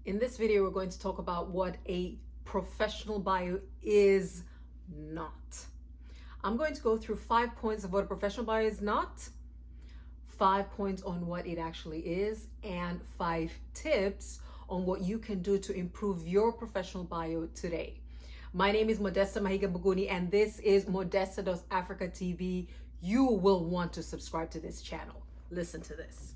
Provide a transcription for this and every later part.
In this video, we're going to talk about what a professional bio is not. I'm going to go through 5 points of what a professional bio is not, 5 points on what it actually is, and 5 tips on what you can do to improve your professional bio today. My name is Modesta Mahiga Buguni, and this is Modesta Does Africa TV. You will want to subscribe to this channel. Listen to this.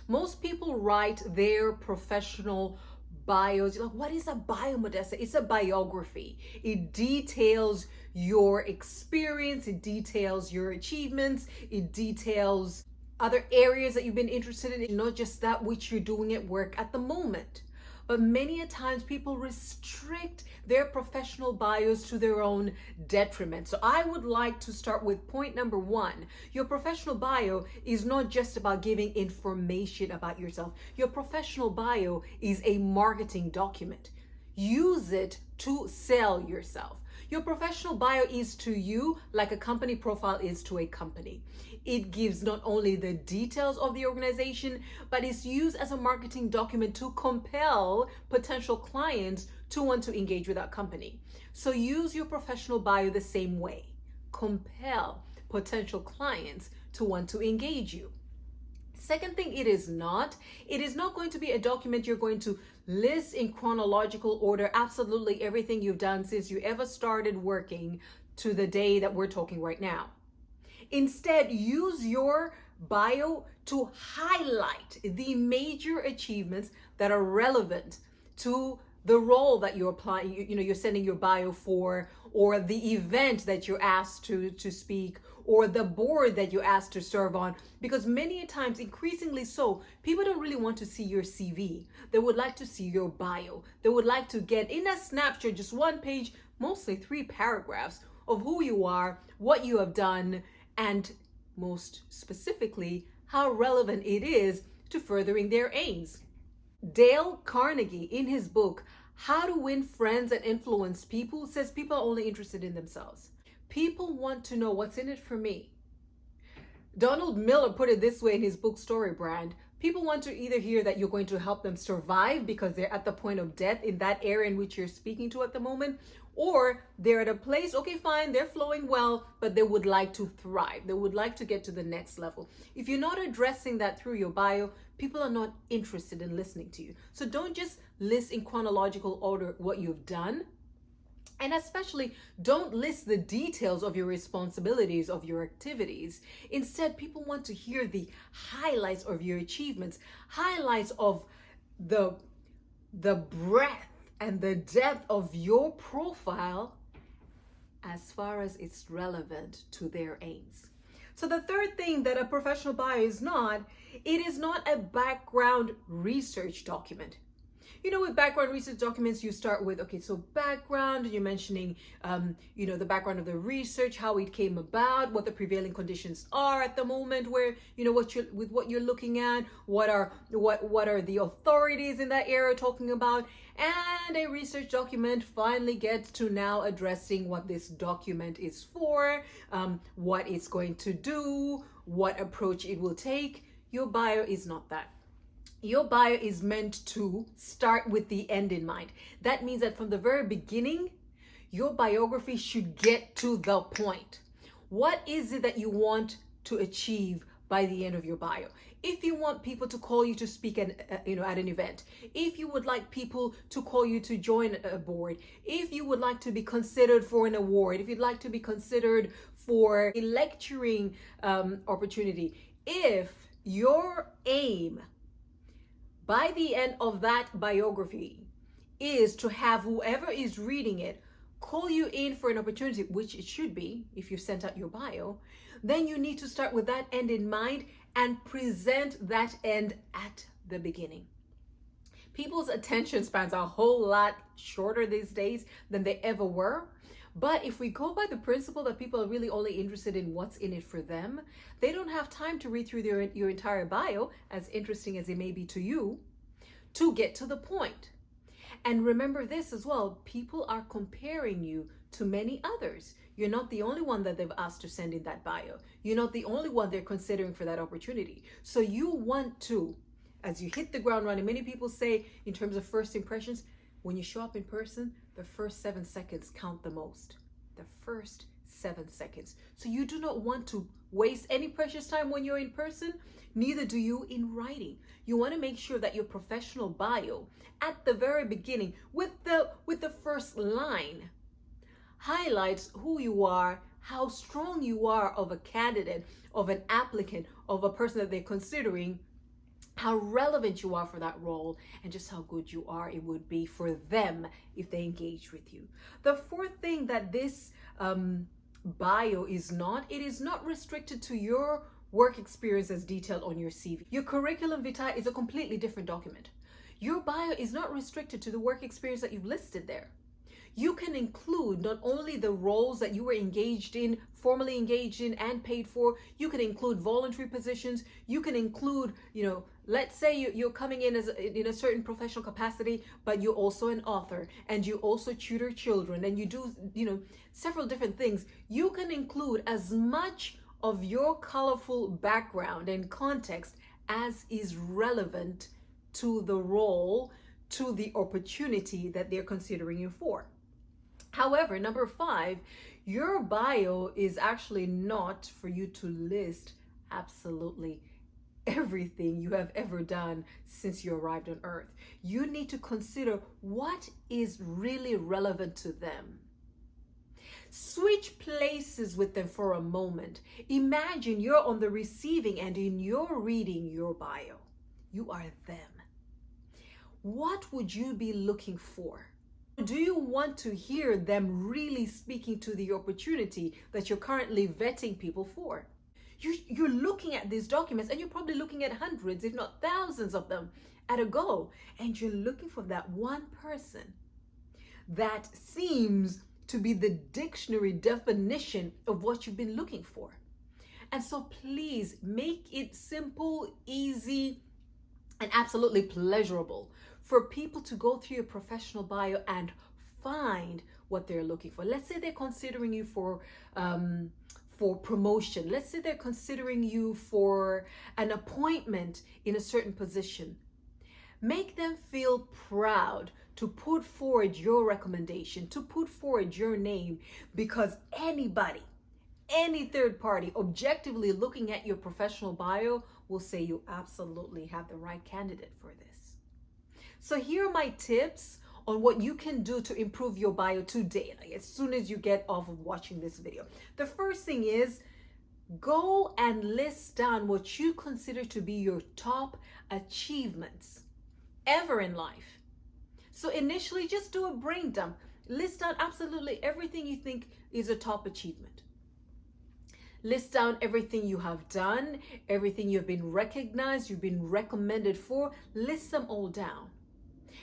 Most people write their professional bios. You're like, what is a bio, Modesta? It's a biography. It details your experience, it details your achievements, it details other areas that you've been interested in, not just that which you're doing at work at the moment. But many a times people restrict their professional bios to their own detriment. So I would like to start with point number 1. Your professional bio is not just about giving information about yourself. Your professional bio is a marketing document. Use it to sell yourself. Your professional bio is to you like a company profile is to a company. It gives not only the details of the organization, but it's used as a marketing document to compel potential clients to want to engage with that company. So use your professional bio the same way. Compel potential clients to want to engage you. Second thing, it is not going to be a document you're going to list in chronological order absolutely everything you've done since you ever started working to the day that we're talking right now. Instead, use your bio to highlight the major achievements that are relevant to the role that you're applying, you're sending your bio for, or the event that you're asked to speak, or the board that you're asked to serve on. Because many times, increasingly so, people don't really want to see your CV. They would like to see your bio. They would like to get in a snapshot, just one page, mostly 3 paragraphs of who you are, what you have done, and most specifically, how relevant it is to furthering their aims. Dale Carnegie, in his book, How to Win Friends and Influence People, says people are only interested in themselves. People want to know what's in it for me. Donald Miller put it this way in his book, Story Brand. People want to either hear that you're going to help them survive because they're at the point of death in that area in which you're speaking to at the moment, or they're at a place, okay, fine, they're flowing well, but they would like to thrive. They would like to get to the next level. If you're not addressing that through your bio, people are not interested in listening to you. So don't just list in chronological order what you've done. And especially don't list the details of your responsibilities, of your activities. Instead, people want to hear the highlights of your achievements, highlights of the breadth and the depth of your profile as far as it's relevant to their aims. So the third thing that a professional bio is not, it is not a background research document. With background research documents, you start with, okay, so background, you're mentioning, the background of the research, how it came about, what the prevailing conditions are at the moment, where, what you're looking at, what are the authorities in that area talking about, and a research document finally gets to now addressing what this document is for, what it's going to do, what approach it will take. Your bio is not that. Your bio is meant to start with the end in mind. That means that from the very beginning, your biography should get to the point. What is it that you want to achieve by the end of your bio? If you want people to call you to speak at an event, if you would like people to call you to join a board, if you would like to be considered for an award, if you'd like to be considered for a lecturing opportunity, if your aim by the end of that biography is to have whoever is reading it call you in for an opportunity, which it should be if you've sent out your bio, then you need to start with that end in mind and present that end at the beginning. People's attention spans are a whole lot shorter these days than they ever were. But if we go by the principle that people are really only interested in what's in it for them, they don't have time to read through your entire bio, as interesting as it may be to you, to get to the point. And remember this as well, people are comparing you to many others. You're not the only one that they've asked to send in that bio. You're not the only one they're considering for that opportunity. So you want to as you hit the ground running. Many people say, in terms of first impressions, when you show up in person, the first 7 seconds count the most. The first 7 seconds. So you do not want to waste any precious time when you're in person, neither do you in writing. You want to make sure that your professional bio at the very beginning, with the first line, highlights who you are, how strong you are of a candidate, of an applicant, of a person that they're considering, how relevant you are for that role, and just how good you are it would be for them if they engage with you. The fourth thing that this bio is not, it is not restricted to your work experience as detailed on your CV. Your curriculum vitae is a completely different document. Your bio is not restricted to the work experience that you've listed there. You can include not only the roles that you were engaged in, formally engaged in and paid for, you can include voluntary positions, you can include, let's say you're coming in in a certain professional capacity, but you're also an author and you also tutor children and you do, several different things. You can include as much of your colorful background and context as is relevant to the role, to the opportunity that they're considering you for. However, number 5, your bio is actually not for you to list absolutely everything you have ever done since you arrived on earth. You need to consider what is really relevant to them. Switch places with them for a moment. Imagine you're on the receiving end and you're reading your bio. You are them. What would you be looking for? Do you want to hear them really speaking to the opportunity that you're currently vetting people for? You're looking at these documents and you're probably looking at hundreds, if not thousands of them at a go. And you're looking for that one person that seems to be the dictionary definition of what you've been looking for. And so please make it simple, easy, and absolutely pleasurable for people to go through your professional bio and find what they're looking for. Let's say they're considering you for promotion. Let's say they're considering you for an appointment in a certain position. Make them feel proud to put forward your recommendation, to put forward your name, because anybody, any third party objectively looking at your professional bio will say you absolutely have the right candidate for this. So here are my tips on what you can do to improve your bio today, like as soon as you get off of watching this video. The first thing is, go and list down what you consider to be your top achievements ever in life. So initially, just do a brain dump. List down absolutely everything you think is a top achievement. List down everything you have done, everything you've been recognized, you've been recommended for. List them all down.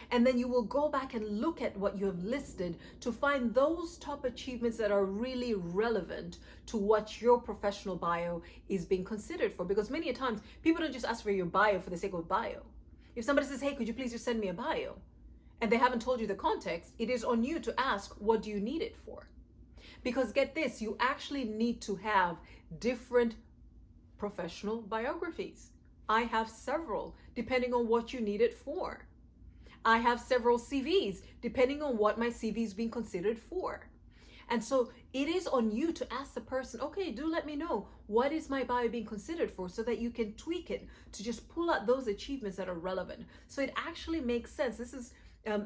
And then you will go back and look at what you have listed to find those top achievements that are really relevant to what your professional bio is being considered for. Because many a times, people don't just ask for your bio for the sake of bio. If somebody says, hey, could you please just send me a bio? And they haven't told you the context, it is on you to ask, what do you need it for? Because get this, you actually need to have different professional biographies. I have several, depending on what you need it for. I have several CVs, depending on what my CV is being considered for. And so it is on you to ask the person, okay, do let me know, what is my bio being considered for, so that you can tweak it to just pull out those achievements that are relevant. So it actually makes sense. This is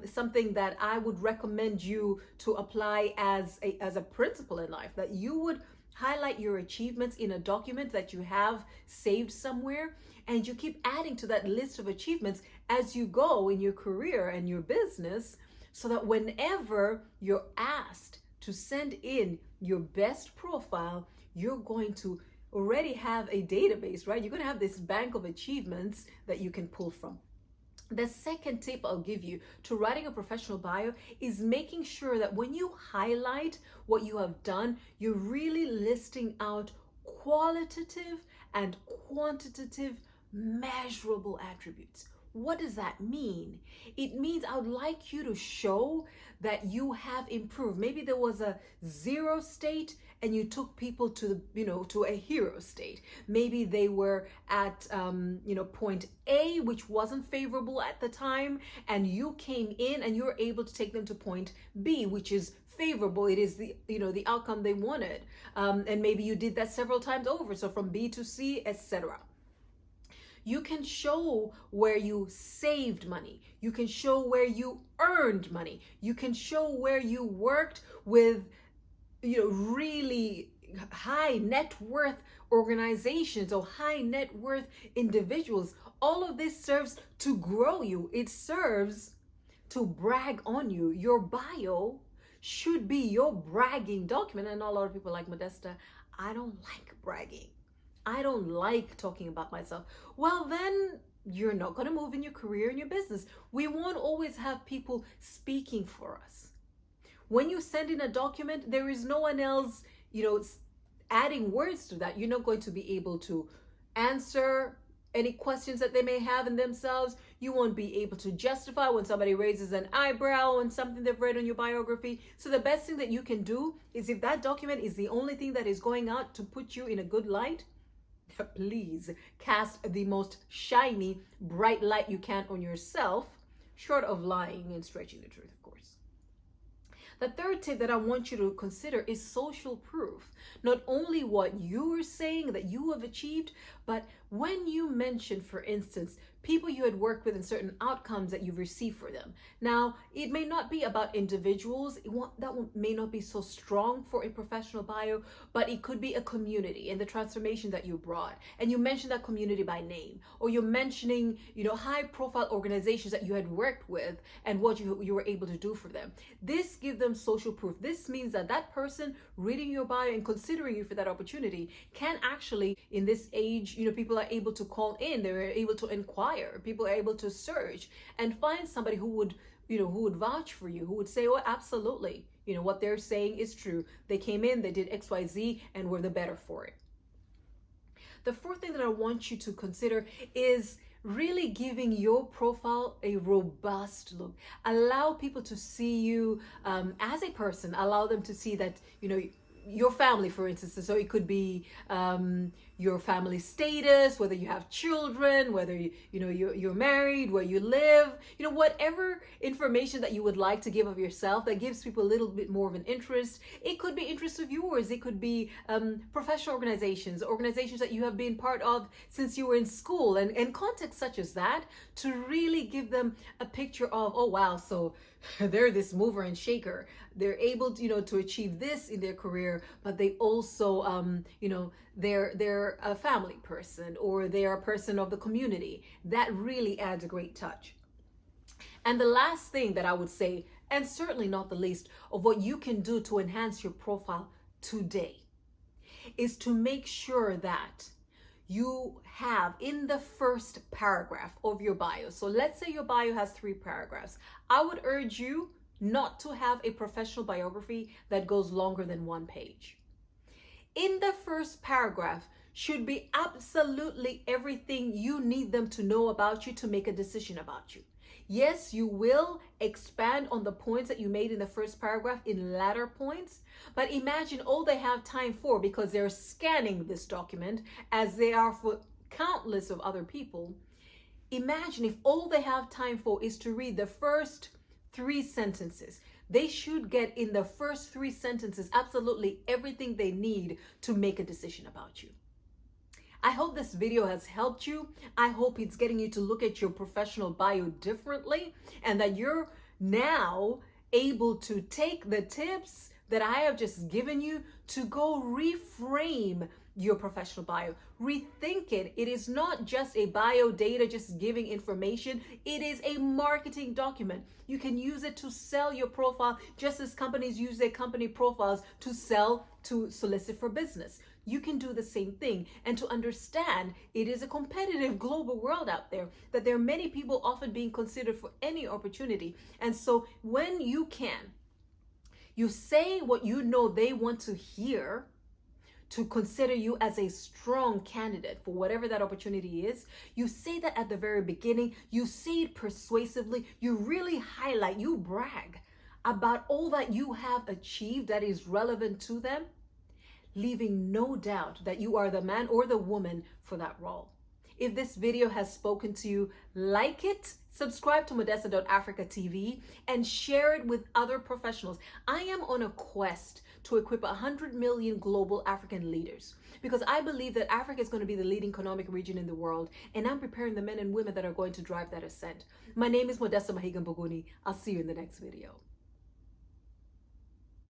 something that I would recommend you to apply as a principle in life, that you would highlight your achievements in a document that you have saved somewhere, and you keep adding to that list of achievements as you go in your career and your business, so that whenever you're asked to send in your best profile, you're going to already have a database, right? You're going to have this bank of achievements that you can pull from. The second tip I'll give you to writing a professional bio is making sure that when you highlight what you have done, you're really listing out qualitative and quantitative measurable attributes. What does that mean? It means I would like you to show that you have improved. Maybe there was a 0 state and you took people to to a hero state. Maybe they were at point A, which wasn't favorable at the time, and you came in and you're able to take them to point B, which is favorable. It is the outcome they wanted, and maybe you did that several times over. So from B to C, etc. You can show where you saved money. You can show where you earned money. You can show where you worked with really high net worth organizations or high net worth individuals. All of this serves to grow you. It serves to brag on you. Your bio should be your bragging document. I know a lot of people like, Modesta, I don't like bragging. I don't like talking about myself. Well, then you're not going to move in your career and your business. We won't always have people speaking for us. When you send in a document, there is no one else, adding words to that. You're not going to be able to answer any questions that they may have in themselves. You won't be able to justify when somebody raises an eyebrow on something they've read on your biography. So the best thing that you can do is, if that document is the only thing that is going out to put you in a good light, please cast the most shiny, bright light you can on yourself, short of lying and stretching the truth, of course. The third tip that I want you to consider is social proof. Not only what you are saying that you have achieved, but when you mention, for instance, people you had worked with and certain outcomes that you've received for them. Now, it may not be about individuals. That may not be so strong for a professional bio, but it could be a community and the transformation that you brought. And you mention that community by name, or you're mentioning, high profile organizations that you had worked with and what you were able to do for them. This gives them social proof. This means that that person reading your bio and considering you for that opportunity can actually, in this age, people are able to call in, they're able to inquire. People are able to search and find somebody who would vouch for you, who would say, oh, absolutely, what they're saying is true. They came in, they did XYZ, and we're the better for it. The fourth thing that I want you to consider is really giving your profile a robust look. Allow people to see you as a person. Allow them to see that, your family, for instance. So it could be your family status, whether you have children, whether you're married, where you live, whatever information that you would like to give of yourself that gives people a little bit more of an interest. It could be interests of yours. It could be professional organizations that you have been part of since you were in school, and context such as that, to really give them a picture of, oh wow, so they're this mover and shaker. They're able to, to achieve this in their career, but they also, they're a family person, or they're a person of the community. That really adds a great touch. And the last thing that I would say, and certainly not the least, of what you can do to enhance your profile today, is to make sure that you have in the first paragraph of your bio. So let's say your bio has 3 paragraphs. I would urge you not to have a professional biography that goes longer than 1 page. In the first paragraph should be absolutely everything you need them to know about you to make a decision about you. Yes, you will expand on the points that you made in the first paragraph in latter points, but imagine all they have time for, because they're scanning this document as they are for countless of other people. Imagine if all they have time for is to read the first 3 sentences. They should get in the first 3 sentences absolutely everything they need to make a decision about you. I hope this video has helped you. I hope it's getting you to look at your professional bio differently, and that you're now able to take the tips that I have just given you to go reframe your professional bio. Rethink it. It is not just a bio data just giving information. It is a marketing document. You can use it to sell your profile, just as companies use their company profiles to sell, to solicit for business. You can do the same thing, and to understand it is a competitive global world out there, that there are many people often being considered for any opportunity. And so when you say what you know they want to hear, to consider you as a strong candidate for whatever that opportunity is, you say that at the very beginning, you say it persuasively, you really highlight, you brag about all that you have achieved that is relevant to them, leaving no doubt that you are the man or the woman for that role. If this video has spoken to you, like it, subscribe to Modesta.Africa TV, and share it with other professionals. I am on a quest to equip 100 million global African leaders because I believe that Africa is going to be the leading economic region in the world, and I'm preparing the men and women that are going to drive that ascent. My name is Modesta Mahigan Boguni. I'll see you in the next video.